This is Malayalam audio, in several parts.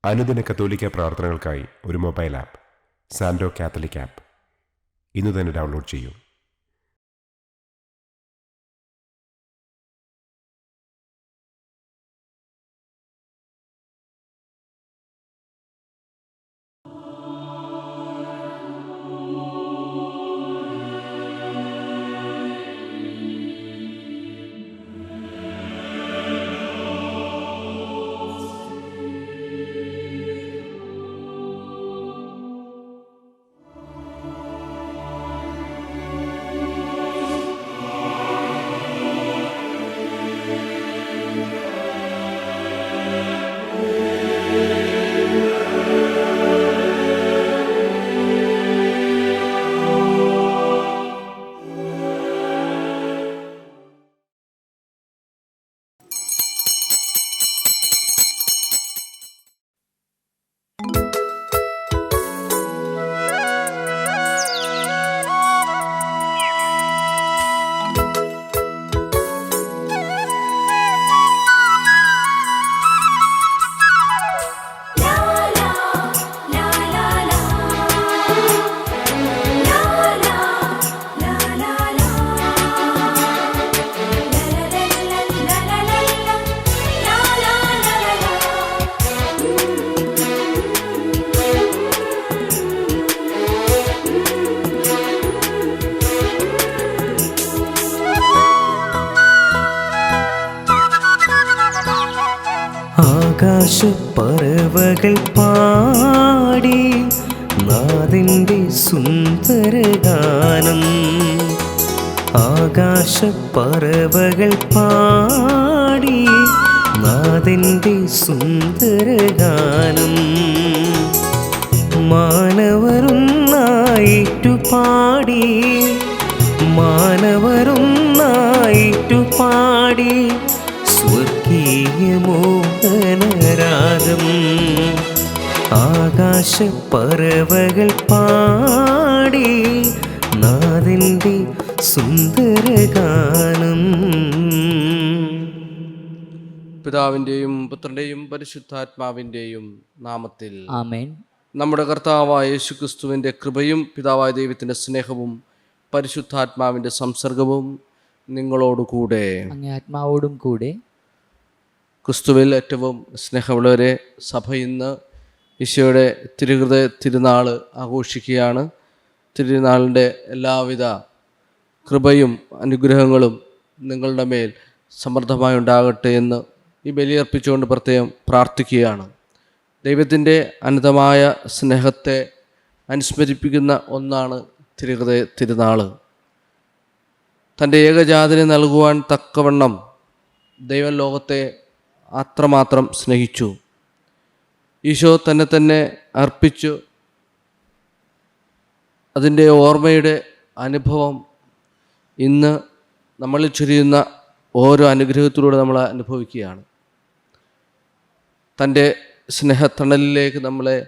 അനുദിന കത്തോലിക്ക പ്രാർത്ഥനകൾക്കായി ഒരു മൊബൈൽ ആപ്പ് സാൻഡോ കാത്തലിക് ആപ്പ് ഇന്ന് തന്നെ ഡൗൺലോഡ് ചെയ്യൂ. ആകാശപ്പറവകൾ പാടി നാഥന്റെ സുന്ദരഗാനം. ആകാശപ്പറവകൾ പാടി നാഥന്റെ സുന്ദരഗാനം. മാനവരൊന്നായിട്ടു പാടി മാനവരൊന്നായിട്ടു പാടി സ്വർഗീയ മോഹനരാഗം. ആകാശപ്പറവകൾ പാടി നാഥന്റെ സുന്ദരഗാനം. പിതാവിൻ്റെയും പുത്രൻ്റെയും പരിശുദ്ധാത്മാവിൻ്റെയും നാമത്തിൽ ആമേൻ. നമ്മുടെ കർത്താവായ യേശുക്രിസ്തുവിൻ്റെ കൃപയും പിതാവായ ദൈവത്തിൻ്റെ സ്നേഹവും പരിശുദ്ധാത്മാവിൻ്റെ സംസർഗവും നിങ്ങളോടുകൂടെ അങ്ങേ ആത്മാവോടും കൂടെ. ക്രിസ്തുവിൽ ഏറ്റവും സ്നേഹമുള്ളവരെ, സഭ ഇന്ന് ഈശോയുടെ തിരുഹൃദയ തിരുനാൾ ആഘോഷിക്കുകയാണ്. തിരുനാളിൻ്റെ എല്ലാവിധ കൃപയും അനുഗ്രഹങ്ങളും നിങ്ങളുടെ മേൽ സമൃദ്ധമായി ഉണ്ടാകട്ടെ എന്ന് ഈ ബലിയർപ്പിച്ചുകൊണ്ട് പ്രത്യേകം പ്രാർത്ഥിക്കുകയാണ്. ദൈവത്തിൻ്റെ അനന്തമായ സ്നേഹത്തെ അനുസ്മരിപ്പിക്കുന്ന ഒന്നാണ് തിരുഹൃദയ തിരുനാൾ. തൻ്റെ ഏകജാതനെ നൽകുവാൻ തക്കവണ്ണം ദൈവം ലോകത്തെ അത്രമാത്രം സ്നേഹിച്ചു. ഈശോ തന്നെ അർപ്പിച്ചു. അതിൻ്റെ ഓർമ്മയുടെ അനുഭവം ഇന്ന് നമ്മളിൽ ചൊരിയുന്ന ഓരോ അനുഗ്രഹത്തിലൂടെ നമ്മൾ അനുഭവിക്കുകയാണ്. തൻ്റെ സ്നേഹത്തണലിലേക്ക് നമ്മളെ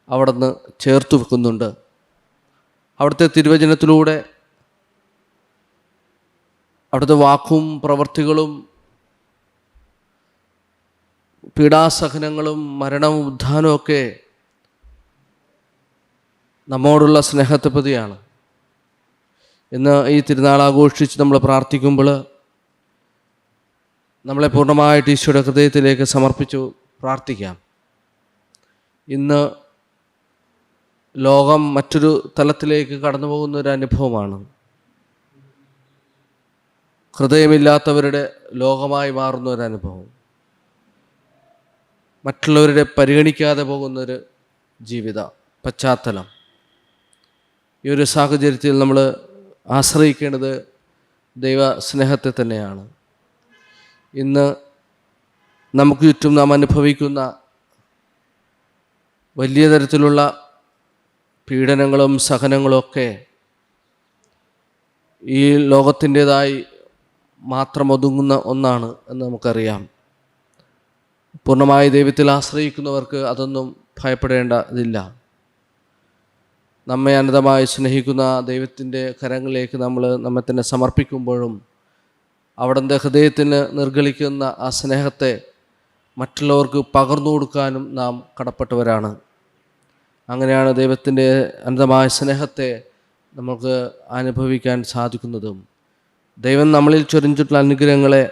അവിടുന്ന് ചേർത്ത് വെക്കുന്നുണ്ട്. അവിടുത്തെ തിരുവചനത്തിലൂടെ അവിടുത്തെ വാക്കും പ്രവൃത്തികളും പീഡാസഹനങ്ങളും മരണവും ഉദ്ധാനവും ഒക്കെ നമ്മോടുള്ള സ്നേഹത്തെ പ്രതിയാണ്. ഇന്ന് ഈ തിരുനാൾ ആഘോഷിച്ച് നമ്മൾ പ്രാർത്ഥിക്കുമ്പോൾ നമ്മളെ പൂർണ്ണമായിട്ട് ഈശോയുടെ ഹൃദയത്തിലേക്ക് സമർപ്പിച്ചു പ്രാർത്ഥിക്കാം. ഇന്ന് ലോകം മറ്റൊരു തലത്തിലേക്ക് കടന്നു പോകുന്ന ഒരു അനുഭവമാണ്. ഹൃദയമില്ലാത്തവരുടെ ലോകമായി മാറുന്ന ഒരു അനുഭവം, മറ്റുള്ളവരുടെ പരിഗണിക്കാതെ പോകുന്നൊരു ജീവിത പശ്ചാത്തലം. ഈ ഒരു സാഹചര്യത്തിൽ നമ്മൾ ആശ്രയിക്കേണ്ടത് ദൈവ സ്നേഹത്തെ തന്നെയാണ്. ഇന്ന് നമുക്ക് ചുറ്റും നാം അനുഭവിക്കുന്ന വലിയ തരത്തിലുള്ള പീഡനങ്ങളും സഹനങ്ങളുമൊക്കെ ഈ ലോകത്തിൻ്റേതായി മാത്രം ഒതുങ്ങുന്ന ഒന്നാണ് എന്ന് നമുക്കറിയാം. പൂർണ്ണമായി ദൈവത്തിൽ ആശ്രയിക്കുന്നവർക്ക് അതൊന്നും ഭയപ്പെടേണ്ടതില്ല. നമ്മെ അനന്തമായി സ്നേഹിക്കുന്ന ദൈവത്തിൻ്റെ കരങ്ങളിലേക്ക് നമ്മെ തന്നെ സമർപ്പിക്കുമ്പോഴും അവിടുത്തെ ഹൃദയത്തിന് നിർഗളിക്കുന്ന ആ സ്നേഹത്തെ മറ്റുള്ളവർക്ക് പകർന്നു കൊടുക്കാനും നാം കടപ്പെട്ടവരാണ്. അങ്ങനെയാണ് ദൈവത്തിൻ്റെ അനന്തമായ സ്നേഹത്തെ നമുക്ക് അനുഭവിക്കാൻ സാധിക്കുന്നതും. ദൈവം നമ്മളിൽ ചൊരിഞ്ഞിട്ടുള്ള അനുഗ്രഹങ്ങളെ,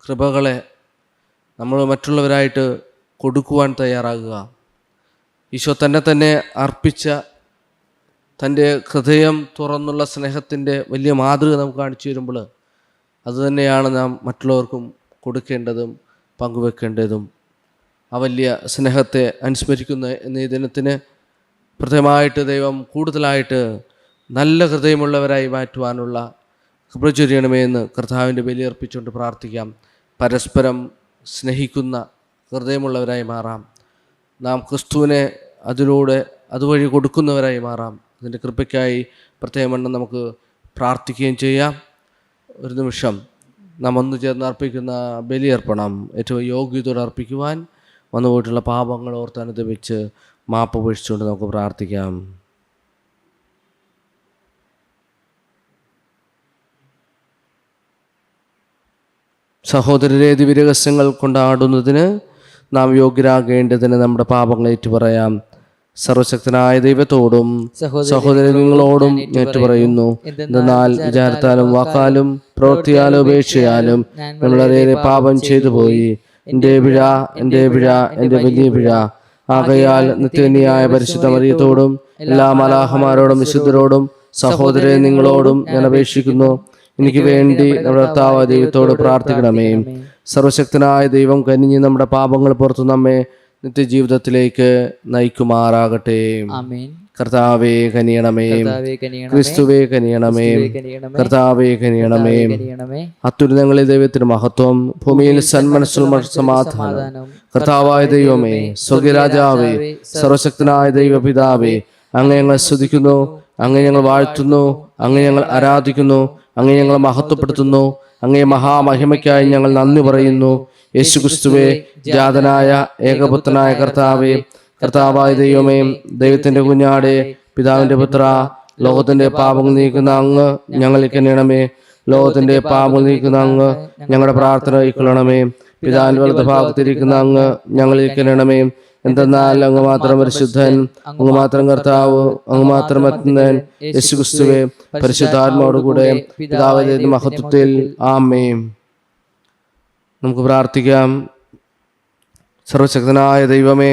കൃപകളെ നമ്മൾ മറ്റുള്ളവരായിട്ട് കൊടുക്കുവാൻ തയ്യാറാകുക. ഈശോ തന്നെ അർപ്പിച്ച തൻ്റെ ഹൃദയം തുറന്നുള്ള സ്നേഹത്തിൻ്റെ വലിയ മാതൃക നമുക്ക് കാണിച്ചു തരുമ്പോൾ അതുതന്നെയാണ് നാം മറ്റുള്ളവർക്കും കൊടുക്കേണ്ടതും പങ്കുവെക്കേണ്ടതും. ആ വലിയ സ്നേഹത്തെ അനുസ്മരിക്കുന്ന ഈ ദിനത്തിന് പ്രത്യേകമായിട്ട് ദൈവം കൂടുതലായിട്ട് നല്ല ഹൃദയമുള്ളവരായി മാറ്റുവാനുള്ള കൃപ ചൊരിയണമേ എന്ന് കർത്താവിൻ്റെ ബലിയർപ്പിച്ചുകൊണ്ട് പ്രാർത്ഥിക്കാം. പരസ്പരം സ്നേഹിക്കുന്ന ഹൃദയമുള്ളവരായി മാറാം. നാം ക്രിസ്തുവിനെ അതുവഴി കൊടുക്കുന്നവരായി മാറാം. അതിൻ്റെ കൃപയ്ക്കായി പ്രത്യേകമണ്ണം നമുക്ക് പ്രാർത്ഥിക്കുകയും ചെയ്യാം. ഒരു നിമിഷം നാം ഒന്ന് ചേർന്ന് അർപ്പിക്കുന്ന ബലിയർപ്പണം ഏറ്റവും യോഗ്യതയോടെ അർപ്പിക്കുവാൻ വന്നുപോയിട്ടുള്ള പാപങ്ങൾ ഓർത്ത് അനുദപിച്ച് മാപ്പ് ഉപേക്ഷിച്ചുകൊണ്ട് നമുക്ക് പ്രാർത്ഥിക്കാം. സഹോദരരെ, ദിവ്യരഹസ്യങ്ങൾ കൊണ്ടാടുന്നതിന് നാം യോഗ്യരാകേണ്ടതിന് നമ്മുടെ പാപങ്ങൾ ഏറ്റുപറയാം. സർവശക്തനായ ദൈവത്തോടും സഹോദരങ്ങളോടും ഏറ്റുപറയുന്നു. എന്നാൽ വിചാരത്താലും വാക്കാലും പ്രവൃത്തിയാലും ഉപേക്ഷയാലും നമ്മളേറെ പാപം ചെയ്തു പോയി. എൻ്റെ പിഴ, എൻ്റെ വലിയ പിഴ. ആകയാൽ നിത്യകന്യായ പരിശുദ്ധ മറിയത്തോടും എല്ലാ മലാഹമാരോടും വിശുദ്ധരോടും സഹോദരരെ നിങ്ങളോടും ഞാൻ അപേക്ഷിക്കുന്നു, എനിക്ക് വേണ്ടി നമ്മുടെ കർത്താവായ ദൈവത്തോട് പ്രാർത്ഥിക്കണമേ. സർവശക്തനായ ദൈവം കനിഞ്ഞ് നമ്മുടെ പാപങ്ങൾ പുറത്തു നമ്മെ നിത്യജീവിതത്തിലേക്ക് നയിക്കുമാറാകട്ടെ. കർത്താവേ കനിയണമേ, ക്രിസ്തുവേ കനിയണമേ, കർത്താവേ കനിയണമേ. അത്യുന്നതങ്ങളിൽ ദൈവത്തിന് മഹത്വം, ഭൂമിയിൽ സന്മനസ്സുള്ള സമാധാനം. കർത്താവായ ദൈവമേ, സ്വർഗരാജാവേ, സർവശക്തനായ ദൈവപിതാവേ, അങ്ങ് ഞങ്ങൾ സ്തുതിക്കുന്നു, അങ്ങ് ഞങ്ങൾ വാഴ്ത്തുന്നു, അങ്ങ് ഞങ്ങൾ ആരാധിക്കുന്നു, അങ്ങ് ഞങ്ങൾ മഹത്വപ്പെടുത്തുന്നു. അങ്ങേ മഹാമഹിമയ്ക്കായി ഞങ്ങൾ നന്ദി പറയുന്നു. യേശുക്രിസ്തുവേ, ജാതനായ ഏകപുത്രനായ കർത്താവേ, കർത്താവായ ദൈവമേ, ദൈവത്തിന്റെ കുഞ്ഞാടെ, പിതാവിന്റെ പുത്ര, ലോകത്തിന്റെ പാപങ്ങൾ നീക്കുന്ന അങ്ങ് ഞങ്ങളിൽ കനിയണമേ. ലോകത്തിന്റെ പാപങ്ങൾ നീക്കുന്ന അങ്ങ് ഞങ്ങളുടെ പ്രാർത്ഥന കൈക്കൊള്ളണമേ. പിതാവിന്റെ വലതുഭാഗത്തിരിക്കുന്ന അങ്ങ് ഞങ്ങളിൽ കനിയണമേ. എന്തെന്നാൽ അങ്ങ് മാത്രം പരിശുദ്ധൻ, അങ്ങ് മാത്രം കർത്താവ്, അങ്ങ് മാത്രം അത്യുന്നതൻ. യേശുക്രിസ്തുവേ, പരിശുദ്ധാത്മാവോടുകൂടെ പിതാവിന്റെ മഹത്വത്തിൽ ആമേൻ. നമുക്ക് പ്രാർത്ഥിക്കാം. സർവശക്തനായ ദൈവമേ,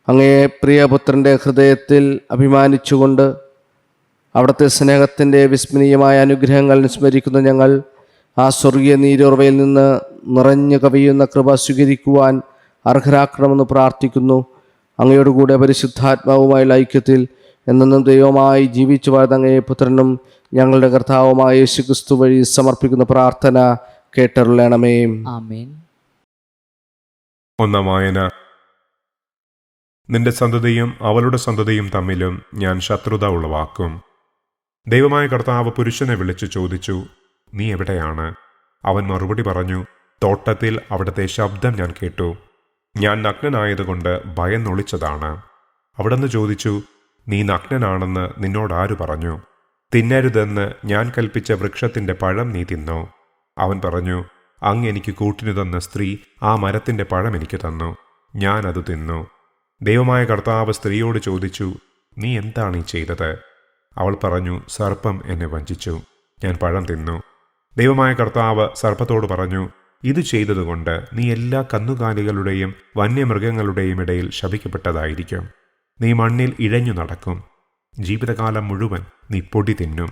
അങ്ങേ പ്രിയപുത്രൻ്റെ ഹൃദയത്തിൽ അഭിമാനിച്ചുകൊണ്ട് അവിടുത്തെ സ്നേഹത്തിൻ്റെ വിസ്മരണീയമായ അനുഗ്രഹങ്ങൾ സ്മരിക്കുന്ന ഞങ്ങൾ ആ സ്വർഗീയ നീരുറവയിൽ നിന്ന് നിറഞ്ഞു കവിയുന്ന കൃപ സ്വീകരിക്കുവാൻ അർഹരാക്കണമെന്ന് പ്രാർത്ഥിക്കുന്നു. അങ്ങയോടുകൂടെ പരിശുദ്ധാത്മാവുമായുള്ള ഐക്യത്തിൽ എന്നെന്നും ദൈവമായി ജീവിച്ചു വാഴുന്ന അങ്ങേ പുത്രനും ഞങ്ങളുടെ കർത്താവുമായ യേശുക്രിസ്തു വഴി സമർപ്പിക്കുന്ന പ്രാർത്ഥന കേട്ടരുളണമേ. ഒന്നാം വായന. നിന്റെ സന്തതിയും അവളുടെ സന്തതിയും തമ്മിലും ഞാൻ ശത്രുത ഉളവാക്കും. ദൈവമായ കർത്താവ് പുരുഷനെ വിളിച്ചു ചോദിച്ചു, നീ എവിടെയാണ്? അവൻ മറുപടി പറഞ്ഞു, തോട്ടത്തിൽ അവിടുത്തെ ശബ്ദം ഞാൻ കേട്ടു. ഞാൻ നഗ്നനായതുകൊണ്ട് ഭയന്നൊളിച്ചതാണ്. അവിടുന്ന് ചോദിച്ചു, നീ നഗ്നനാണെന്ന് നിന്നോടാരു പറഞ്ഞു? തിന്നരുതെന്ന് ഞാൻ കൽപ്പിച്ച വൃക്ഷത്തിന്റെ പഴം നീ തിന്നോ? അവൻ പറഞ്ഞു, അങ്ങ് എനിക്ക് കൂട്ടിനു തന്ന സ്ത്രീ ആ മരത്തിന്റെ പഴം എനിക്ക് തന്നു, ഞാൻ അത് തിന്നു. ദൈവമായ കർത്താവ് സ്ത്രീയോട് ചോദിച്ചു, നീ എന്താണ് ഈ ചെയ്തത്? അവൾ പറഞ്ഞു, സർപ്പം എന്നെ വഞ്ചിച്ചു, ഞാൻ പഴം തിന്നു. ദൈവമായ കർത്താവ് സർപ്പത്തോട് പറഞ്ഞു, ഇത് ചെയ്തതുകൊണ്ട് നീ എല്ലാ കന്നുകാലികളുടെയും വന്യമൃഗങ്ങളുടെയും ഇടയിൽ ശപിക്കപ്പെട്ടതായിരിക്കും. നീ മണ്ണിൽ ഇഴഞ്ഞു നടക്കും, ജീവിതകാലം മുഴുവൻ നീ പൊടി തിന്നും.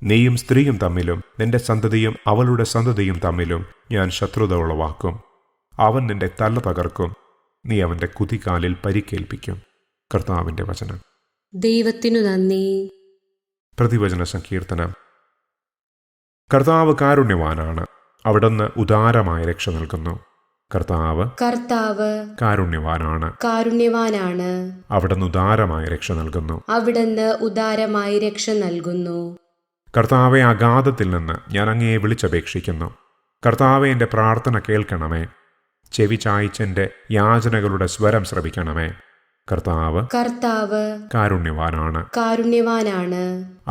നീയും സ്ത്രീയും തമ്മിലും നിന്റെ സന്തതിയും അവളുടെ സന്തതിയും തമ്മിലും ഞാൻ ശത്രുത ഉളവാക്കും. അവൻ നിന്റെ തല തകർക്കും, നീ അവന്റെ കുതികാലിൽ പരിക്കേൽപ്പിക്കും. കർത്താവിന്റെ വചനം. ദൈവത്തിനു നന്ദി. പ്രതിവചന സങ്കീർത്തനം. കർത്താവ് കാരുണ്യവാനാണ്, അവിടുന്ന് ഉദാരമായ രക്ഷ നൽകുന്നു. കർത്താവ് കാരുണ്യവാനാണ്, അവിടുന്ന് ഉദാരമായ രക്ഷ നൽകുന്നു. കർത്താവെ, അഗാധത്തിൽ നിന്ന് ഞാൻ അങ്ങയെ വിളിച്ചപേക്ഷിക്കുന്നു. കർത്താവെ, എൻ്റെ പ്രാർത്ഥന കേൾക്കണമേ. ചെവി ചായ്ച്ചെൻ്റെ യാചനകളുടെ സ്വരം ശ്രവിക്കണമേ. കർത്താവ് കാരുണ്യവാനാണ്,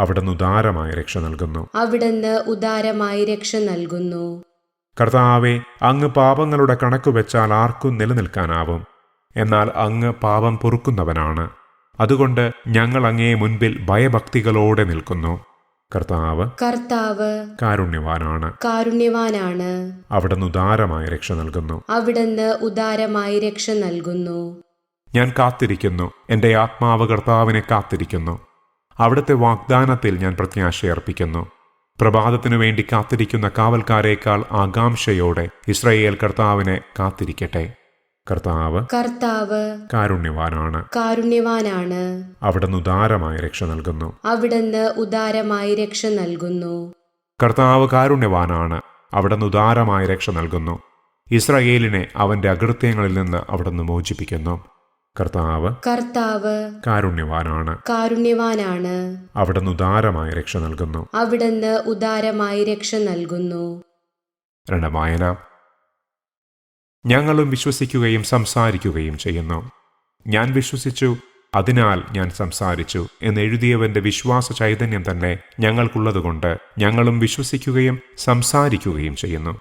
അവിടുന്ന് ഉദാരമായ രക്ഷ നൽകുന്നു. കർത്താവെ, അങ്ങ് പാപങ്ങളുടെ കണക്ക് വെച്ചാൽ ആർക്കും നിലനിൽക്കാനാവും. എന്നാൽ അങ്ങ് പാപം പൊറുക്കുന്നവനാണ്. അതുകൊണ്ട് ഞങ്ങൾ അങ്ങേ മുൻപിൽ ഭയഭക്തികളോടെ നിൽക്കുന്നു. കർത്താവ് കാരുണ്യവാനാണ്. അവിടുന്ന് ഉദാരമായ രക്ഷ നൽകുന്നു. ഞാൻ കാത്തിരിക്കുന്നു. എൻ്റെ ആത്മാവ് കർത്താവിനെ കാത്തിരിക്കുന്നു. അവിടുത്തെ വാഗ്ദാനത്തിൽ ഞാൻ പ്രത്യാശയർപ്പിക്കുന്നു. പ്രഭാതത്തിനു വേണ്ടി കാത്തിരിക്കുന്ന കാവൽക്കാരേക്കാൾ ആകാംക്ഷയോടെ ഇസ്രായേൽ കർത്താവിനെ കാത്തിരിക്കട്ടെ. കർത്താവ് കാരുണ്യവാനാണ്. അവിടുന്ന് ഉദാരമായ രക്ഷ നൽകുന്നു. കർത്താവ് കാരുണ്യവാനാണ്. അവിടുന്ന് ഉദാരമായ രക്ഷ നൽകുന്നു. ഇസ്രായേലിനെ അവന്റെ അകൃത്യങ്ങളിൽ നിന്ന് അവിടുന്ന് മോചിപ്പിക്കുന്നു. കർത്താവ് കാരുണ്യവാനാണ്. അവിടുന്ന് ഉദാരമായ രക്ഷ നൽകുന്നു. രണ്ടാം വായന. ഞങ്ങളും വിശ്വസിക്കുകയും സംസാരിക്കുകയും ചെയ്യുന്നു. ഞാൻ വിശ്വസിച്ചു, അതിനാൽ ഞാൻ സംസാരിച്ചു എന്നെഴുതിയവന്റെ വിശ്വാസ ചൈതന്യം തന്നെ ഞങ്ങൾക്കുള്ളതുകൊണ്ട് ഞങ്ങളും വിശ്വസിക്കുകയും സംസാരിക്കുകയും ചെയ്യുന്നു.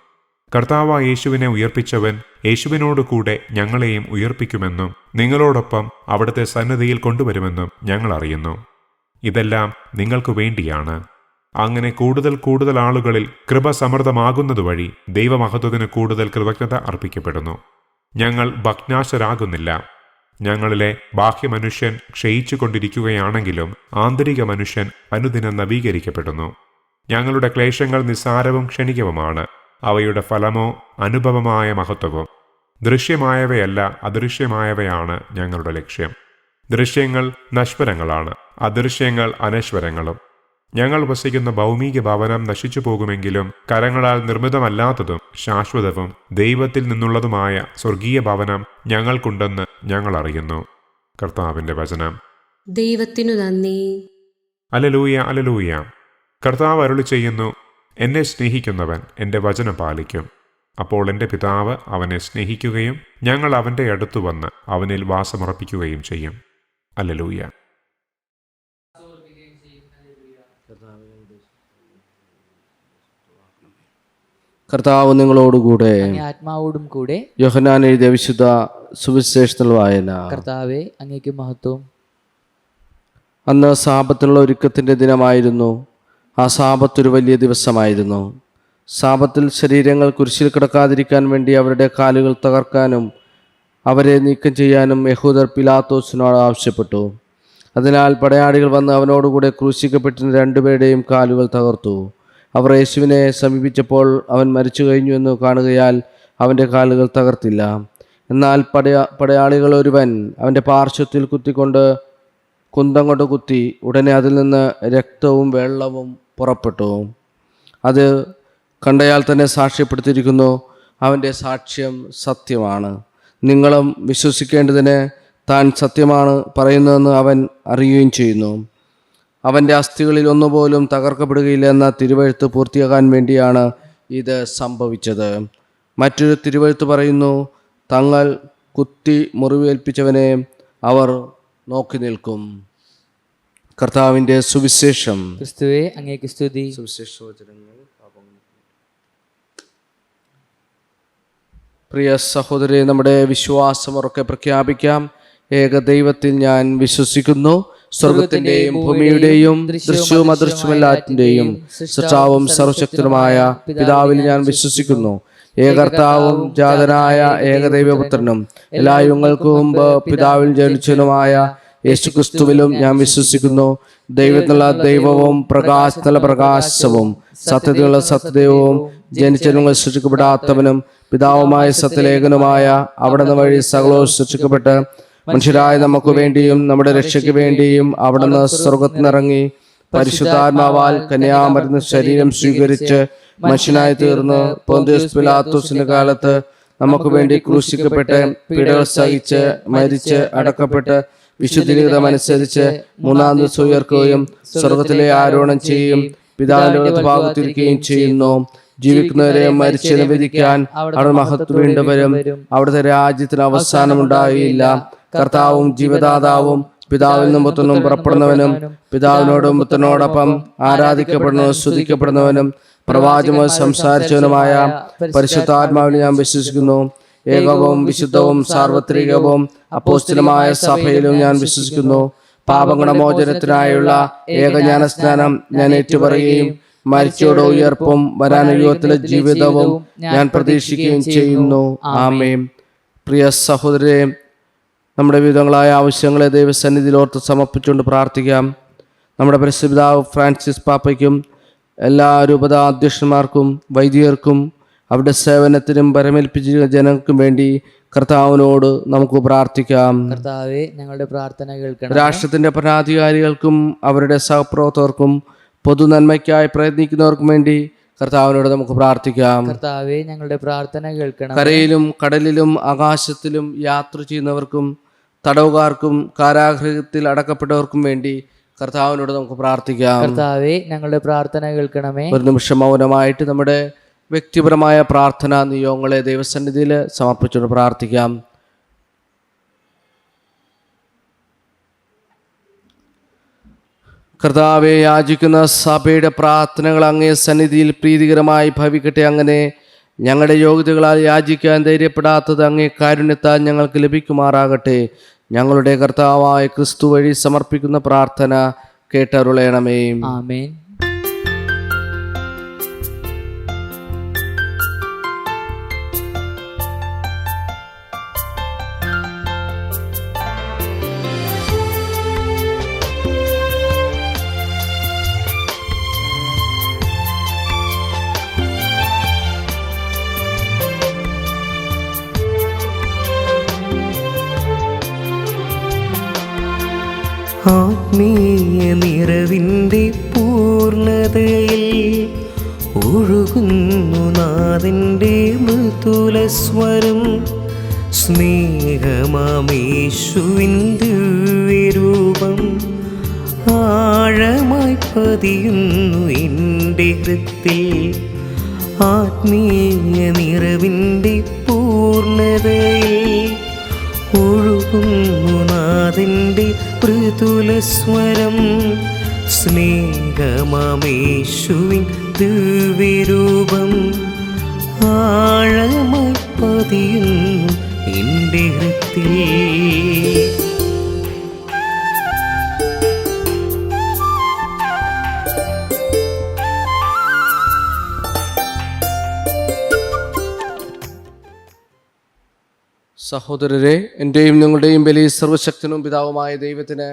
കർത്താവായ യേശുവിനെ ഉയർപ്പിച്ചവൻ യേശുവിനോട് കൂടെ ഞങ്ങളെയും ഉയർപ്പിക്കുമെന്നും നിങ്ങളോടൊപ്പം അവിടുത്തെ സന്നിധിയിൽ കൊണ്ടുവരുമെന്നും ഞങ്ങൾ അറിയുന്നു. ഇതെല്ലാം നിങ്ങൾക്ക് വേണ്ടിയാണ്. അങ്ങനെ കൂടുതൽ ആളുകളിൽ കൃപ സമൃദ്ധമാകുന്നതുവഴി ദൈവമഹത്വത്തിന് കൂടുതൽ കൃതജ്ഞത അർപ്പിക്കപ്പെടുന്നു. ഞങ്ങൾ ഭഗ്നാശരാകുന്നില്ല. ഞങ്ങളിലെ ബാഹ്യമനുഷ്യൻ ക്ഷയിച്ചു കൊണ്ടിരിക്കുകയാണെങ്കിലും ആന്തരിക മനുഷ്യൻ അനുദിനം നവീകരിക്കപ്പെടുന്നു. ഞങ്ങളുടെ ക്ലേശങ്ങൾ നിസ്സാരവും ക്ഷണികവുമാണ്. അവയുടെ ഫലമോ അനുഭവമായ മഹത്വവും. ദൃശ്യമായവയല്ല, അദൃശ്യമായവയാണ് ഞങ്ങളുടെ ലക്ഷ്യം. ദൃശ്യങ്ങൾ നശ്വരങ്ങളാണ്, അദൃശ്യങ്ങൾ അനശ്വരങ്ങളും. ഞങ്ങൾ വസിക്കുന്ന ഭൗമിക ഭവനം നശിച്ചു പോകുമെങ്കിലും കരങ്ങളാൽ നിർമ്മിതമല്ലാത്തതും ശാശ്വതവും ദൈവത്തിൽ നിന്നുള്ളതുമായ സ്വർഗീയ ഭവനം ഞങ്ങൾക്കുണ്ടെന്ന് ഞങ്ങൾ അറിയുന്നു. കർത്താവിന്റെ വചനം. ദൈവത്തിനു നന്ദി. Hallelujah, hallelujah. കർത്താവ് അരുളി ചെയ്യുന്നു, എന്നെ സ്നേഹിക്കുന്നവൻ എൻ്റെ വചനം പാലിക്കും. അപ്പോൾ എൻ്റെ പിതാവ് അവനെ സ്നേഹിക്കുകയും ഞങ്ങൾ അവൻ്റെ അടുത്തു വന്ന് അവനിൽ വാസമുറപ്പിക്കുകയും ചെയ്യും. അലലൂയ. കർത്താവ് നിങ്ങളോടുകൂടെ, അങ്ങേ ആത്മാവോടും കൂടെ. യോഹന്നാൻ എഴുതിയ വിശുദ്ധ സുവിശേഷത്തിൽ വായന. കർത്താവേ, അങ്ങേക്ക് മഹത്വം. അന്ന് സാപത്തിനുള്ള ഒരുക്കത്തിൻ്റെ ദിനമായിരുന്നു. ആ സാപത്ത് ഒരു വലിയ ദിവസമായിരുന്നു. സാപത്തിൽ ശരീരങ്ങൾ കുരിശിൽ കിടക്കാതിരിക്കാൻ വേണ്ടി അവരുടെ കാലുകൾ തകർക്കാനും അവരെ നീക്കം ചെയ്യാനും യഹൂദർ പിലാത്തോസിനോട് ആവശ്യപ്പെട്ടു. അതിനാൽ പടയാളികൾ വന്ന് അവനോടുകൂടെ ക്രൂശിക്കപ്പെട്ടിരുന്ന രണ്ടുപേരുടെയും കാലുകൾ തകർത്തു. അവർ യേശുവിനെ സമീപിച്ചപ്പോൾ അവൻ മരിച്ചു കഴിഞ്ഞു എന്ന് കാണുകയാൽ അവൻ്റെ കാലുകൾ തകർത്തില്ല. എന്നാൽ പടയാളികൾ ഒരുവൻ അവൻ്റെ പാർശ്വത്തിൽ കുത്തിക്കൊണ്ട് കുന്തം കൊണ്ട് കുത്തി. ഉടനെ അതിൽ നിന്ന് രക്തവും വെള്ളവും പുറപ്പെട്ടു. അത് കണ്ടയാൾ തന്നെ സാക്ഷ്യപ്പെടുത്തിയിരിക്കുന്നു. അവൻ്റെ സാക്ഷ്യം സത്യമാണ്. നിങ്ങളും വിശ്വസിക്കേണ്ടതിന് താൻ സത്യമാണ് പറയുന്നതെന്ന് അവൻ അറിയുകയും ചെയ്യുന്നു. അവൻ്റെ അസ്ഥികളിൽ ഒന്നുപോലും തകർക്കപ്പെടുകയില്ല എന്ന തിരുവെഴുത്ത് പൂർത്തിയാകാൻ വേണ്ടിയാണ് ഇത് സംഭവിച്ചത്. മറ്റൊരു തിരുവെഴുത്ത് പറയുന്നു, തങ്ങൾ കുത്തി മുറിവേൽപ്പിച്ചവനെ അവർ നോക്കി നിൽക്കും. കർത്താവിൻ്റെ സുവിശേഷം. ക്രിസ്തുവേ, അങ്ങേക്ക് സ്തുതി. പ്രിയ സഹോദരരെ, നമ്മുടെ വിശ്വാസമുറക്കെ പ്രഖ്യാപിക്കാം. ഏക ദൈവത്തിൽ ഞാൻ വിശ്വസിക്കുന്നു. സ്വർഗത്തിന്റെയും ഭൂമിയുടെയും ദൃശ്യവും അദൃശ്യവുമെല്ലാറ്റിന്റെയും സൃഷ്ടാവും സർവശക്തനുമായ പിതാവിൽ ഞാൻ വിശ്വസിക്കുന്നു. ഏകർത്താവും ജാതനായ ഏകദൈവപുത്രനും എല്ലാ യുഗങ്ങൾക്കു മുമ്പ് പിതാവിൽ ജനിച്ചവനുമായ യേശുക്രിസ്തുവിലും ഞാൻ വിശ്വസിക്കുന്നു. ദൈവത്തിനുള്ള ദൈവവും പ്രകാശത്തിനുള്ള പ്രകാശവും സത്യത്തിനുള്ള സത്യദൈവവും ജനിച്ചവനും സൃഷ്ടിക്കപ്പെടാത്തവനും പിതാവുമായ സത്യലേഖനുമായ അവിടുന്ന് വഴി സകലവും സൃഷ്ടിക്കപ്പെട്ട് മനുഷ്യരായ നമുക്ക് വേണ്ടിയും നമ്മുടെ രക്ഷയ്ക്ക് വേണ്ടിയും അവിടുന്ന് സ്വർഗത്തിൽ നിന്നിറങ്ങി പരിശുദ്ധാത്മാവാൽ കന്യാമറിഞ്ഞ ശരീരം സ്വീകരിച്ച് മനുഷ്യനായി തീർന്ന് പൊന്തിയോസ് പിലാത്തോസിന്റെ കാലത്ത് നമുക്ക് വേണ്ടി ക്രൂശിക്കപ്പെട്ട് പീഡകൾ സഹിച്ച് മരിച്ച് അടക്കപ്പെട്ട് വിശുദ്ധീകൃതമനുസരിച്ച് മൂന്നാം ദിവസം ഉയർക്കുകയും സ്വർഗത്തിലെ ആരോഹണം ചെയ്യുകയും പിതാവിന്റെ വലത്തുഭാഗത്തിരിക്കുകയും ചെയ്യുന്നു. ജീവിക്കുന്നവരെ മരിച്ചതിനെ വിധിക്കാൻ അവിടെ മഹത്വം വീണ്ടും വരും. അവിടുത്തെ രാജ്യത്തിന് അവസാനമുണ്ടാകുകയില്ല. കർത്താവും ജീവദാതാവും പിതാവിൽ നിന്നും പുത്രനും പുറപ്പെടുന്നവനും പിതാവിനോടും പുത്രനോടൊപ്പം ആരാധിക്കപ്പെടുന്നവനും സ്തുതിക്കപ്പെടുന്നവനും പ്രവാചകൻ സംസാരിച്ചവനുമായ പരിശുദ്ധാത്മാവിനെ ഞാൻ വിശ്വസിക്കുന്നു. ഏകവും വിശുദ്ധവും സാർവത്രികവും അപ്പോസ്തലമായ സഭയിലും ഞാൻ വിശ്വസിക്കുന്നു. പാപഗണമോചനത്തിനായുള്ള ഏകജ്ഞാനസ്നാനം ഞാൻ ഏറ്റുപറയുകയും മരിച്ചോട് ഉയർപ്പും വരാനുയോഗത്തിലെ ജീവിതവും ഞാൻ പ്രതീക്ഷിക്കുകയും ചെയ്യുന്നു. ആമേൻ. പ്രിയ സഹോദരരെ, നമ്മുടെ വിവിധങ്ങളായ ആവശ്യങ്ങളെ ദൈവസന്നിധിയിൽ ഓർത്ത് സമർപ്പിച്ചുകൊണ്ട് പ്രാർത്ഥിക്കാം. നമ്മുടെ പരിശുദ്ധപിതാവ് ഫ്രാൻസിസ് പാപ്പയ്ക്കും എല്ലാ രൂപത അധ്യക്ഷന്മാർക്കും വൈദികർക്കും അവരുടെ സേവനത്തിനും പരമേൽപ്പിച്ച ജനങ്ങൾക്കും വേണ്ടി കർത്താവിനോട് നമുക്ക് പ്രാർത്ഥിക്കാം. കർത്താവേ, ഞങ്ങളുടെ പ്രാർത്ഥന കേൾക്കണം. രാഷ്ട്രത്തിന്റെ ഭരണാധികാരികൾക്കും അവരുടെ സഹപ്രവർത്തകർക്കും പൊതുനന്മയ്ക്കായി പ്രയത്നിക്കുന്നവർക്കും വേണ്ടി കർത്താവിനോട് നമുക്ക് പ്രാർത്ഥിക്കാം. കർത്താവേ, ഞങ്ങളുടെ പ്രാർത്ഥന കേൾക്കണം. കരയിലും കടലിലും ആകാശത്തിലും യാത്ര ചെയ്യുന്നവർക്കും തടവുകാർക്കും കാരാഗൃഹത്തിൽ അടക്കപ്പെട്ടവർക്കും വേണ്ടി കർത്താവിനോട് നമുക്ക് പ്രാർത്ഥിക്കാം. കർത്താവേ, ഞങ്ങളുടെ പ്രാർത്ഥന കേൾക്കണമേ. ഒരു നിമിഷം മൗനമായിട്ട് നമ്മുടെ വ്യക്തിപരമായ പ്രാർത്ഥനാ നിയോഗങ്ങളെ ദൈവസന്നിധിയിൽ സമർപ്പിച്ചുകൊണ്ട് പ്രാർത്ഥിക്കാം. കർത്താവെ, യാചിക്കുന്ന സഭയുടെ പ്രാർത്ഥനകൾ അങ്ങേ സന്നിധിയിൽ പ്രീതികരമായി ഭവിക്കട്ടെ. അങ്ങനെ ഞങ്ങളുടെ യോഗ്യതകളാൽ യാചിക്കാൻ ധൈര്യപ്പെടാത്തത് അങ്ങേ കാരുണ്യത്താൽ ഞങ്ങൾക്ക് ലഭിക്കുമാറാകട്ടെ. ഞങ്ങളുടെ കർത്താവായ ക്രിസ്തു വഴി സമർപ്പിക്കുന്ന പ്രാർത്ഥന കേട്ടരുളയണമേ. ആമേൻ. ആത്മീയ നിറവിൻ്റെ പൂർണ്ണതയിൽ ഒഴുകുന്നു നാഥൻ്റെ മൃദുലസ്വരം. സ്നേഹമാമേശുവിൻ ദിവ്യരൂപം ആഴമായി പതിയുന്നു എൻ്റെ ഹൃത്തിൽ. ആത്മീയ നിറവിൻ്റെ പൂർണ്ണതയിൽ ഒഴുകുന്നു നാഥൻ്റെ മൃദുലസ്വരം. സ്നേഹമാമേശുവിൻ ദിവ്യരൂപം ആഴമായി പതിയുന്നു എൻ്റെ ഹൃത്തിൽ. സഹോദരരെ, എൻ്റെയും നിങ്ങളുടെയും ബലി സർവശക്തനും പിതാവുമായ ദൈവത്തിന്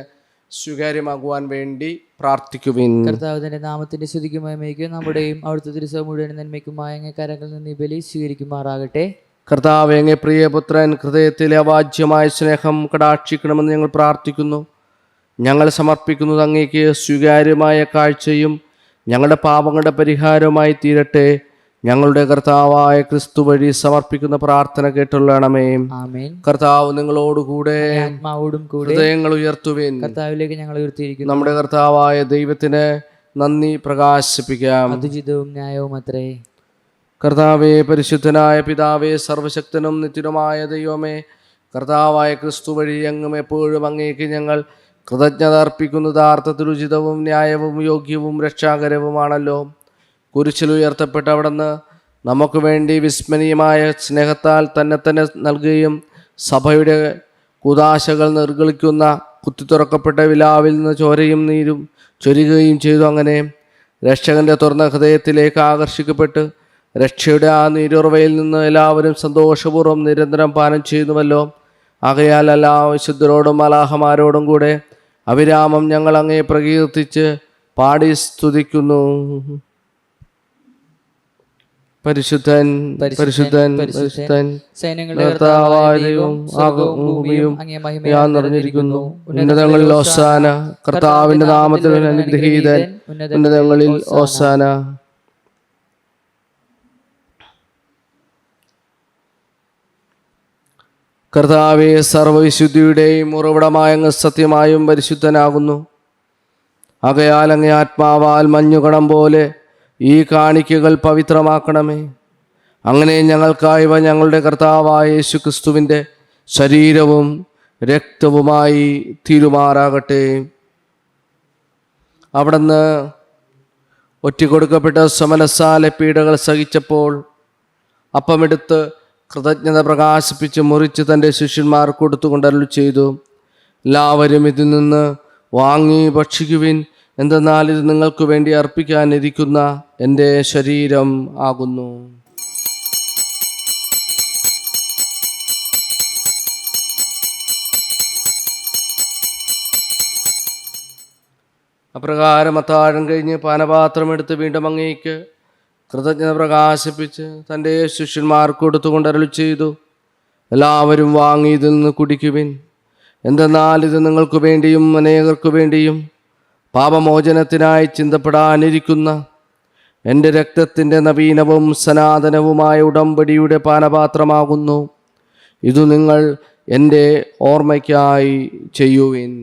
സ്വീകാര്യമാകുവാൻ വേണ്ടി പ്രാർത്ഥിക്കുവിൻ. കർത്താവിന്റെ നാമത്തിന്റെ സ്തുതിക്കും മഹിമയ്ക്കും നമ്മുടെയും അവിടുത്തെ തിരുസഭ മുഴുവൻ നന്മയ്ക്കുമായ അങ്ങേ കരങ്ങളിൽ നിന്ന് ഈ ബലി സ്വീകരിക്കുമാറാകട്ടെ. കർത്താവേ, അങ്ങേ പ്രിയപുത്രൻ ഹൃദയത്തിലെ അവാച്യമായ സ്നേഹം കടാക്ഷിക്കണമെന്ന് ഞങ്ങൾ പ്രാർത്ഥിക്കുന്നു. ഞങ്ങൾ സമർപ്പിക്കുന്നത് അങ്ങേക്ക് സ്വീകാര്യമായ കാഴ്ചയും ഞങ്ങളുടെ പാപങ്ങളുടെ പരിഹാരവുമായി തീരട്ടെ. ഞങ്ങളുടെ കർത്താവായ ക്രിസ്തു വഴി സമർപ്പിക്കുന്ന പ്രാർത്ഥന കേട്ടുള്ളണമേ. ആമേൻ. കർത്താവ് നിങ്ങളോടുകൂടെ, ആത്മാവോടും കൂടെ. ഹൃദയങ്ങൾ ഉയർത്തുവിൻ. കർത്താവിലേക്ക് ഞങ്ങൾ ഉയർത്തിയിരിക്കുന്നു. നമ്മുടെ കർത്താവായ ദൈവത്തിന് നന്ദി പ്രകാശിപ്പിക്കാം. അതുചിതവും ന്യായവും അത്രേ. കർത്താവേ, പരിശുദ്ധനായ പിതാവേ, സർവശക്തനും നിത്യനുമായ ദൈവമേ, കർത്താവായ ക്രിസ്തു വഴി അങ്ങും എപ്പോഴും അങ്ങേക്ക് ഞങ്ങൾ കൃതജ്ഞത അർപ്പിക്കുന്നത് അർത്ഥത്തിൽ ഉചിതവും ന്യായവും യോഗ്യവും രക്ഷാകരവുമാണല്ലോ. കുരിശിൽ ഉയർത്തപ്പെട്ട അവിടുന്ന് നമുക്ക് വേണ്ടി വിസ്മരണീയമായ സ്നേഹത്താൽ തന്നെ തന്നെ നൽകുകയും സഭയുടെ കുദാശകൾ നിർഗളിക്കുന്ന കുത്തിത്തുറക്കപ്പെട്ട വിലാവിൽ നിന്ന് ചോരയും നീരും ചൊരിയുകയും ചെയ്തു. അങ്ങനെ രക്ഷകന്റെ തുറന്ന ഹൃദയത്തിലേക്ക് ആകർഷിക്കപ്പെട്ട് രക്ഷയുടെ ആ നീരുറവയിൽ നിന്ന് എല്ലാവരും സന്തോഷപൂർവ്വം നിരന്തരം പാനം ചെയ്യുന്നുവല്ലോ. ആകയാൽ എല്ലാ വിശുദ്ധരോടും മലാഹമാരോടും കൂടെ അവിരാമം ഞങ്ങൾ അങ്ങേ പ്രകീർത്തിച്ച് പാടി സ്തുതിക്കുന്നു. പരിശുദ്ധൻ, പരിശുദ്ധൻ, പരിശുദ്ധൻ, സൈന്യങ്ങളുടെ കർത്താവായ ദൈവം സ്വർഗ്ഗവും ഭൂമിയും അങ്ങേ മഹിമയാൽ നിറഞ്ഞിരിക്കുന്നു. ഉന്നതങ്ങളിൽ ഓസാന. കർത്താവിന്റെ നാമത്തിൽ അനുഗ്രഹീതൻ ഉന്നതങ്ങളിൽ ഓസാന. കർത്താവേ, സർവവിശുദ്ധിയുടെയും ഉറവിടമായ അങ്ങ് സത്യമായും പരിശുദ്ധനാകുന്നു. ആകയാൽ അങ്ങേ ആത്മാവാൽ മഞ്ഞുകണം പോലെ ഈ കാണിക്കകൾ പവിത്രമാക്കണമേ. അങ്ങനെ ഞങ്ങൾക്കായവ ഞങ്ങളുടെ കർത്താവായ യേശു ക്രിസ്തുവിൻ്റെ ശരീരവും രക്തവുമായി തീരുമാറാകട്ടെ. അവിടുന്ന് ഒറ്റിക്കൊടുക്കപ്പെട്ട സമനസാലെ പീഡകൾ സഹിച്ചപ്പോൾ അപ്പമെടുത്ത് കൃതജ്ഞത പ്രകാശിപ്പിച്ച് മുറിച്ച് തൻ്റെ ശിഷ്യന്മാർക്ക് കൊടുത്തുകൊണ്ട് അരുളി ചെയ്തു, എല്ലാവരും ഇതിൽ നിന്ന് വാങ്ങി ഭക്ഷിക്കുവിൻ, എന്തെന്നാൽ ഇത് നിങ്ങൾക്ക് വേണ്ടി അർപ്പിക്കാനിരിക്കുന്ന എൻ്റെ ശരീരം ആകുന്നു. അപ്രകാരം അത്താഴം കഴിഞ്ഞ് പാനപാത്രം എടുത്ത് വീണ്ടും അങ്ങേക്ക് കൃതജ്ഞത പ്രകാശിപ്പിച്ച് തൻ്റെ ശിഷ്യന്മാർക്ക് കൊടുത്തുകൊണ്ട് അരുളി ചെയ്തു, എല്ലാവരും വാങ്ങി ഇതിൽ നിന്ന് കുടിക്കുവിൻ, എന്തെന്നാൽ ഇത് നിങ്ങൾക്ക് വേണ്ടിയും അനേകർക്കു വേണ്ടിയും പാപമോചനത്തിനായി ചിന്തപ്പെടാനിരിക്കുന്ന എൻ്റെ രക്തത്തിൻ്റെ നവീനവും സനാതനവുമായ ഉടമ്പടിയുടെ പാനപാത്രമാകുന്നു. ഇതു നിങ്ങൾ എൻ്റെ ഓർമ്മയ്ക്കായി ചെയ്യുവിൻ.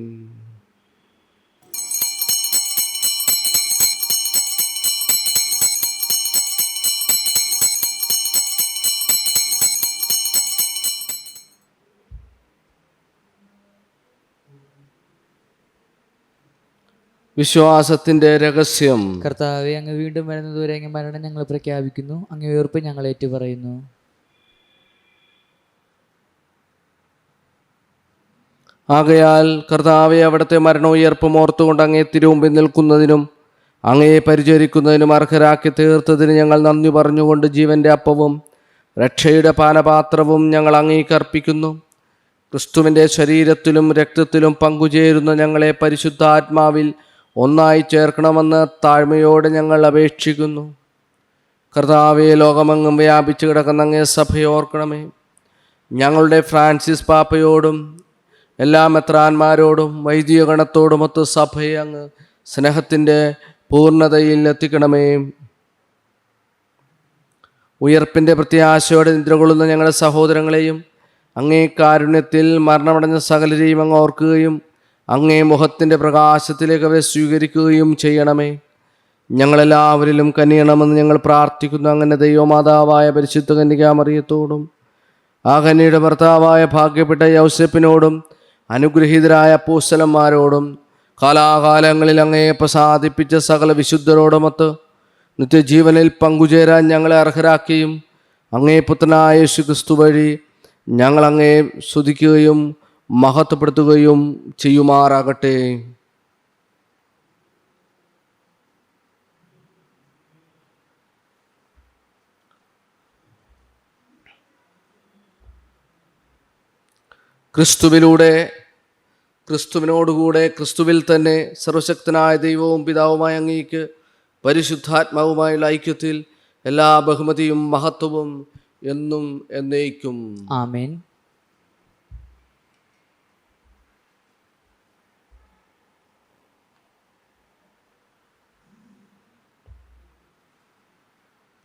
വിശ്വാസത്തിൻ്റെ രഹസ്യം. കർത്താവെ, അങ്ങ് വീണ്ടും വരുന്നതുവരെ അങ്ങ് മരണം ഞങ്ങൾ പ്രഖ്യാപിക്കുന്നു, അങ്ങ് ഉയർപ്പ് ഞങ്ങൾ ഏറ്റുപറയുന്നു. ആകയാൽ കർത്താവെ, അവിടുത്തെ മരണോയർപ്പും ഓർത്തുകൊണ്ട് അങ്ങേ തിരുമുമ്പിൽ നിൽക്കുന്നതിനും അങ്ങയെ പരിചരിക്കുന്നതിനും അർഹരാക്കി തീർത്തതിന് ഞങ്ങൾ നന്ദി പറഞ്ഞുകൊണ്ട് ജീവന്റെ അപ്പവും രക്ഷയുടെ പാനപാത്രവും ഞങ്ങൾ അങ്ങേക്ക് അർപ്പിക്കുന്നു. ക്രിസ്തുവിൻ്റെ ശരീരത്തിലും രക്തത്തിലും പങ്കുചേരുന്ന ഞങ്ങളെ പരിശുദ്ധാത്മാവിൽ ഒന്നായി ചേർക്കണമെന്ന് താഴ്മയോടെ ഞങ്ങൾ അപേക്ഷിക്കുന്നു. കർത്താവെ, ലോകമെങ്ങും വ്യാപിച്ചു കിടക്കുന്ന അങ്ങേ സഭയെ ഓർക്കണമേ. ഞങ്ങളുടെ ഫ്രാൻസിസ് പാപ്പയോടും എല്ലാ മെത്രാന്മാരോടും വൈദിക ഗണത്തോടുമൊത്ത് സഭയെ അങ്ങ് സ്നേഹത്തിൻ്റെ പൂർണ്ണതയിൽ എത്തിക്കണമേ. ഉയർപ്പിൻ്റെ പ്രത്യാശയോടെ നിദ്രകൊള്ളുന്ന ഞങ്ങളുടെ സഹോദരങ്ങളെയും അങ്ങേ കാരുണ്യത്തിൽ മരണമടഞ്ഞ സകലരെയും അങ്ങ് ഓർക്കുകയും അങ്ങേ മുഖത്തിൻ്റെ പ്രകാശത്തിലേക്ക് അവരെ സ്വീകരിക്കുകയും ചെയ്യണമേ. ഞങ്ങളെല്ലാവരിലും കനിയണമെന്ന് ഞങ്ങൾ പ്രാർത്ഥിക്കുന്നു. അങ്ങനെ ദൈവമാതാവായ പരിശുദ്ധ കന്യകാമറിയത്തോടും ആ കന്യയുടെ ഭർത്താവായ ഭാഗ്യപ്പെട്ട യൗസേപ്പിനോടും അനുഗ്രഹീതരായ അപ്പോസ്തലന്മാരോടും കാലാകാലങ്ങളിൽ അങ്ങയെ പ്രസാദിപ്പിച്ച സകല വിശുദ്ധരോടുമൊത്ത് നിത്യജീവനിൽ പങ്കുചേരാൻ ഞങ്ങളെ അർഹരാക്കിയും അങ്ങേ പുത്രനായ യേശു ക്രിസ്തു വഴി ഞങ്ങൾ അങ്ങയെ സ്തുതിക്കുകയും മഹത്വപ്പെടുത്തുകയും ചെയ്യുമാറാകട്ടെ. ക്രിസ്തുവിനോടുകൂടെ ക്രിസ്തുവിൽ തന്നെ സർവശക്തനായ ദൈവവും പിതാവുമായ അങ്ങേക്ക് പരിശുദ്ധാത്മാവുമായുള്ള ഐക്യത്തിൽ എല്ലാ ബഹുമതിയും മഹത്വവും എന്നും എന്നേക്കും. ആമേൻ.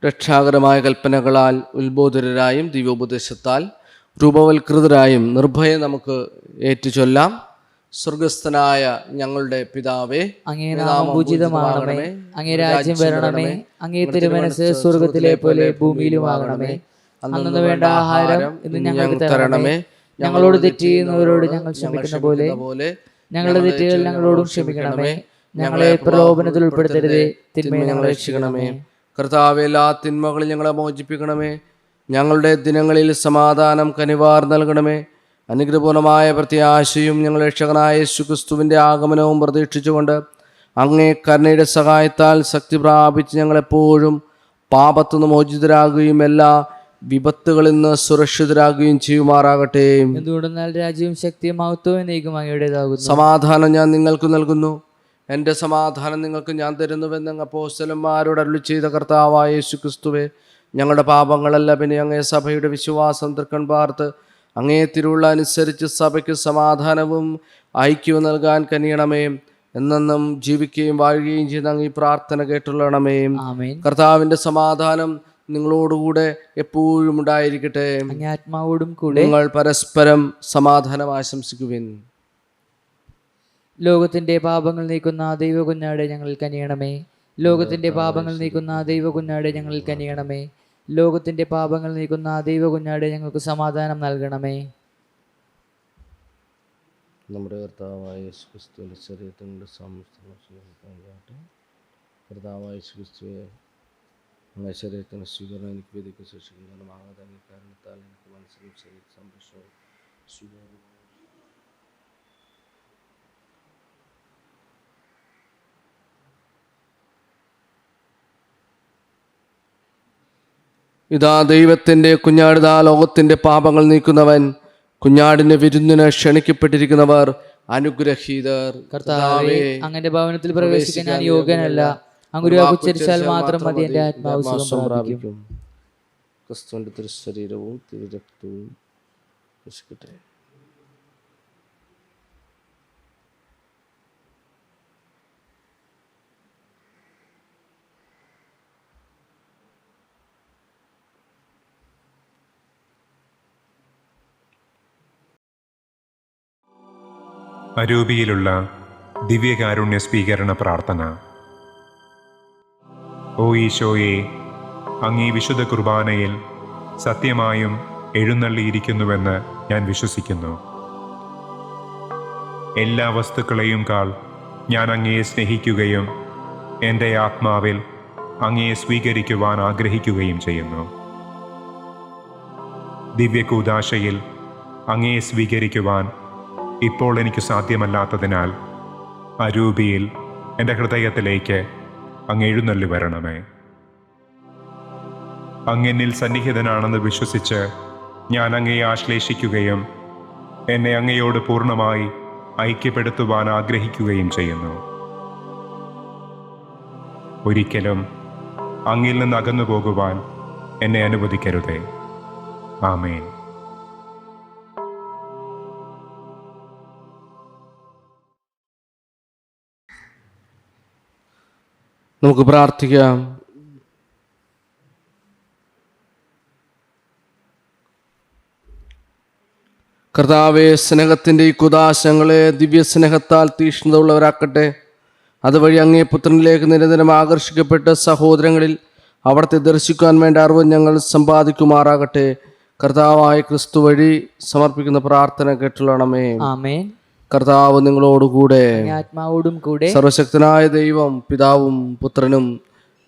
രക്ഷാകരമായ കൽപ്പനകളാൽ ഉത്ബോധിതരായും ദിവ്യോപദേശത്താൽ രൂപവൽകൃതരായും നിർഭയം നമുക്ക് ഏറ്റുചൊല്ലാം. സ്വർഗസ്ഥനായ ഞങ്ങളുടെ പിതാവേ, അങ്ങേ നാമം പൂജിതമാകണമേ, അങ്ങേ രാജ്യം വരണമേ, അങ്ങേ തിരുമനസ്സ് സ്വർഗത്തിലെ പോലെ ഭൂമിയിലുമാകണമേ. അന്നു വേണ്ട ആഹാരം ഇന്ന് ഞങ്ങൾക്ക് തരണമേ. ഞങ്ങളോട് തെറ്റ് ചെയ്യുന്നവരോട് ഞങ്ങൾ ക്ഷമിക്കുന്ന പോലെ ഞങ്ങളുടെ തെറ്റുകൾ ഞങ്ങളോടും ക്ഷമിക്കണമേ. ഞങ്ങളെ പ്രലോഭനത്തിൽ ഉൾപ്പെടുത്തരുതേ, തിന്മയെ ഞങ്ങളെ രക്ഷിക്കണമേ. കർത്താവേ, എല്ലാ തിന്മകളിൽ ഞങ്ങളെ മോചിപ്പിക്കണമേ. ഞങ്ങളുടെ ദിനങ്ങളിൽ സമാധാനം കനിവാർ നൽകണമേ. അനുഗ്രഹപൂർണമായ പ്രത്യാശയും ഞങ്ങളുടെ രക്ഷകനായ യേശുക്രിസ്തുവിൻ്റെ ആഗമനവും പ്രതീക്ഷിച്ചുകൊണ്ട് അങ്ങേ കരുണയുടെ സഹായത്താൽ ശക്തി പ്രാപിച്ച് ഞങ്ങളെപ്പോഴും പാപത്തുനിന്ന് മോചിതരാകുകയും എല്ലാ വിപത്തുകളിൽ നിന്ന് സുരക്ഷിതരാകുകയും ചെയ്യുമാറാകട്ടെ. എന്തുകൊണ്ടെന്നാൽ രാജ്യവും ശക്തിയും മഹത്വവും എന്നേക്കും അങ്ങയുടേതാകുന്നു. സമാധാനം ഞാൻ നിങ്ങൾക്ക് നൽകുന്നു, എൻ്റെ സമാധാനം നിങ്ങൾക്ക് ഞാൻ തരുന്നുവെന്ന് അപ്പോസ്തലന്മാരോട് അരുളി ചെയ്ത കർത്താവായ യേശുക്രിസ്തുവേ, ഞങ്ങളുടെ പാപങ്ങളല്ല പിന്നെ അങ്ങേ സഭയുടെ വിശ്വാസം തൃക്കൺ പാർത്ത് അങ്ങേ തിരുവുള്ള അനുസരിച്ച് സഭയ്ക്ക് സമാധാനവും ഐക്യവും നൽകാൻ കനിയണമേ. എന്നെന്നും ജീവിക്കുകയും വാഴുകയും ചെയ്യുന്ന അങ്ങ് ഈ പ്രാർത്ഥന കേട്ടുള്ളണമേ. കർത്താവിൻ്റെ സമാധാനം നിങ്ങളോടുകൂടെ എപ്പോഴും ഉണ്ടായിരിക്കട്ടെ. ആത്മാവോടും കൂടെ നിങ്ങൾ പരസ്പരം സമാധാനം ആശംസിക്കുവിൻ. ലോകത്തിന്റെ പാപങ്ങൾ നീക്കുന്ന ദൈവ കുഞ്ഞാടെ ഞങ്ങളിൽ കനിയണമേ. ലോകത്തിന്റെ പാപങ്ങൾ നീക്കുന്ന ദൈവ കുഞ്ഞാടെ ഞങ്ങളിൽ കനിയണമേ. ലോകത്തിന്റെ പാപങ്ങൾ നീക്കുന്ന ദൈവ കുഞ്ഞാടെ ഞങ്ങൾക്ക് സമാധാനം നൽകണമേ. നമ്മുടെ കർത്താവായ യേശുക്രിസ്തുവിന്റെ ശരീരത്തിന്റെ കർത്താവായ ക്രിസ്തുവേ, അങ്ങേ ശരീരത്തിന് സ്വീകരണം എനിക്ക് വിധിക്ക് ശിക്ഷിക്കുന്നതിനും ആകാതെ അങ്ങേ കാരണത്താൽ എനിക്ക് മനസ്സിലും ശരീര സംരക്ഷണവും സ്വീകാര്യം. ഇതാ ദൈവത്തിൻ്റെ കുഞ്ഞാടിതാ ലോകത്തിൻ്റെ പാപങ്ങൾ നീക്കുന്നവൻ. കുഞ്ഞാടിന്റെ വിരുന്നിന് ക്ഷണിക്കപ്പെട്ടിരിക്കുന്നവർ അനുഗ്രഹീതർ. കർത്താവേ, അങ്ങന്റെ ഭവനത്തിൽ പ്രവേശിക്കാൻ ഞാൻ യോഗ്യനല്ല. അങ്ങ് ഉച്ചരിച്ചാൽ മാത്രം മതി, എന്റെ ആത്മാവ് സുഖം പ്രാപിക്കും. ക്രിസ്തുവിന്റെ തിരുശരീരവും തിരുരക്തവും രക്ഷിക്കട്ടെ. അരൂപിയിലുള്ള ദിവ്യകാരുണ്യ സ്വീകരണ പ്രാർത്ഥന. ഓ ഈശോയെ, അങ്ങീ വിശുദ്ധ കുർബാനയിൽ സത്യമായും എഴുന്നള്ളിയിരിക്കുന്നുവെന്ന് ഞാൻ വിശ്വസിക്കുന്നു. എല്ലാ വസ്തുക്കളെയും കാൾ ഞാൻ അങ്ങയെ സ്നേഹിക്കുകയും എൻ്റെ ആത്മാവിൽ അങ്ങയെ സ്വീകരിക്കുവാൻ ആഗ്രഹിക്കുകയും ചെയ്യുന്നു. ദിവ്യകൂദാശയിൽ അങ്ങയെ സ്വീകരിക്കുവാൻ ഇപ്പോൾ എനിക്ക് സാധ്യമല്ലാത്തതിനാൽ അരൂപിയിൽ എൻ്റെ ഹൃദയത്തിലേക്ക് അങ്ങ് എഴുന്നള്ളി വരണമേ. അങ്ങെന്നിൽ സന്നിഹിതനാണെന്ന് വിശ്വസിച്ച് ഞാൻ അങ്ങയെ ആശ്ലേഷിക്കുകയും എന്നെ അങ്ങയോട് പൂർണ്ണമായി ഐക്യപ്പെടുത്തുവാൻ ആഗ്രഹിക്കുകയും ചെയ്യുന്നു. ഒരിക്കലും അങ്ങിൽ നിന്ന് അകന്നു പോകുവാൻ എന്നെ അനുവദിക്കരുതേ. ആമേൻ. നമുക്ക് പ്രാർത്ഥിക്കാം. കർത്താവേ, സ്നേഹത്തിൻ്റെ ഈ കുദാശങ്ങളെ ദിവ്യസ്നേഹത്താൽ തീക്ഷ്ണത ഉള്ളവരാക്കട്ടെ. അതുവഴി അങ്ങേ പുത്രനിലേക്ക് നിരന്തരം ആകർഷിക്കപ്പെട്ട് സഹോദരങ്ങളിൽ അവിടുത്തെ ദർശിക്കുവാൻ വേണ്ട അറിവ് ഞങ്ങൾ സമ്പാദിക്കുമാറാകട്ടെ. കർത്താവായ ക്രിസ്തു വഴി സമർപ്പിക്കുന്ന പ്രാർത്ഥന കേട്ടുള്ളണമേ. ആമേൻ. കർത്താവ് നിങ്ങളോടുകൂടെ, ആത്മാവോടും കൂടെ. സർവശക്തനായ ദൈവം പിതാവും പുത്രനും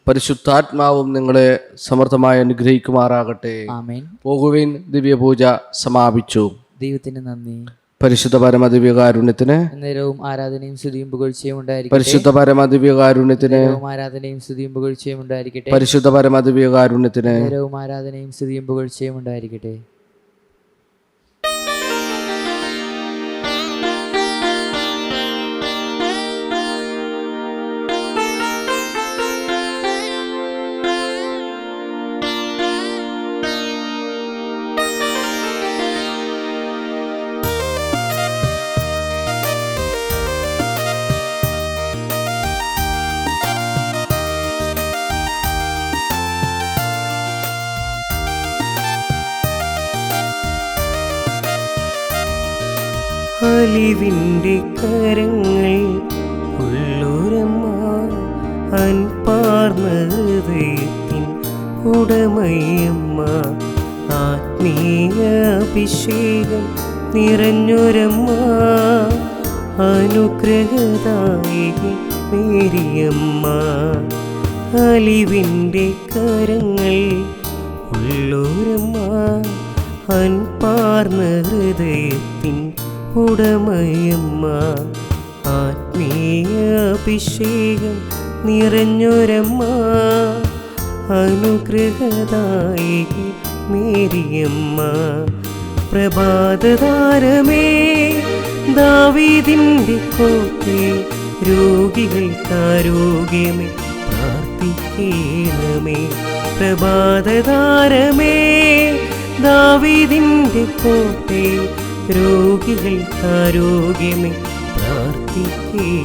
പരിശുദ്ധാത്മാവും നിങ്ങളെ സമർത്ഥമായി അനുഗ്രഹിക്കുമാറാകട്ടെ. ആമേൻ. പോകുവിൻ. ദിവ്യപൂജ സമാപിച്ചു. ദൈവത്തിന് നന്ദി. പരിശുദ്ധ പരമദിവ്യകാരുണ്യത്തിന് നേരവും ആരാധനയും സ്തുതിയും പുകഴ്ചയും ഉണ്ടായിരിക്കട്ടെ. പരിശുദ്ധ പരമദിവ്യകാരുണ്യത്തിന് ആരാധനയും സ്തുതിയും പുകഴ്ചയും ഉണ്ടായിരിക്കട്ടെ. പരിശുദ്ധ പരമദിവ്യകാരുണ്യത്തിന് നേരവും ആരാധനയും സ്തുതിയും പുകഴ്ചയും ഉണ്ടായിരിക്കട്ടെ. അലിവിൻ്റെ കരങ്ങൾ ഉള്ളൊരമ്മ, അൻപാർന്ന ഹൃദയത്തിൻ ഉടമയമ്മ, ആത്മീയ അഭിഷേകം നിറഞ്ഞൊരമ്മ, അനുഗ്രഹദായിനി മേരിയമ്മ. അലിവിൻ്റെ കരങ്ങൾ ഉള്ളൊരമ്മ, അൻപാർന്ന ഹൃദയത്തിൻ ഉടമയമ്മ, ആത്മീയ അഭിഷേകം നിറഞ്ഞൊരമ്മ, അനുഗ്രഹദായിനി മേരിയമ്മ. പ്രഭാതതാരമേ, ദാവീദിന്റെ കോട്ടേ, രോഗികൾക്കാരോഗ്യമേ പ്രാർത്ഥിക്കണമേ. പ്രഭാതതാരമേ, ദാവീദിന്റെ കോട്ടേ, രോഗികൾക്കാരോഗ്യമേ പ്രാർത്ഥിക്കണമേ.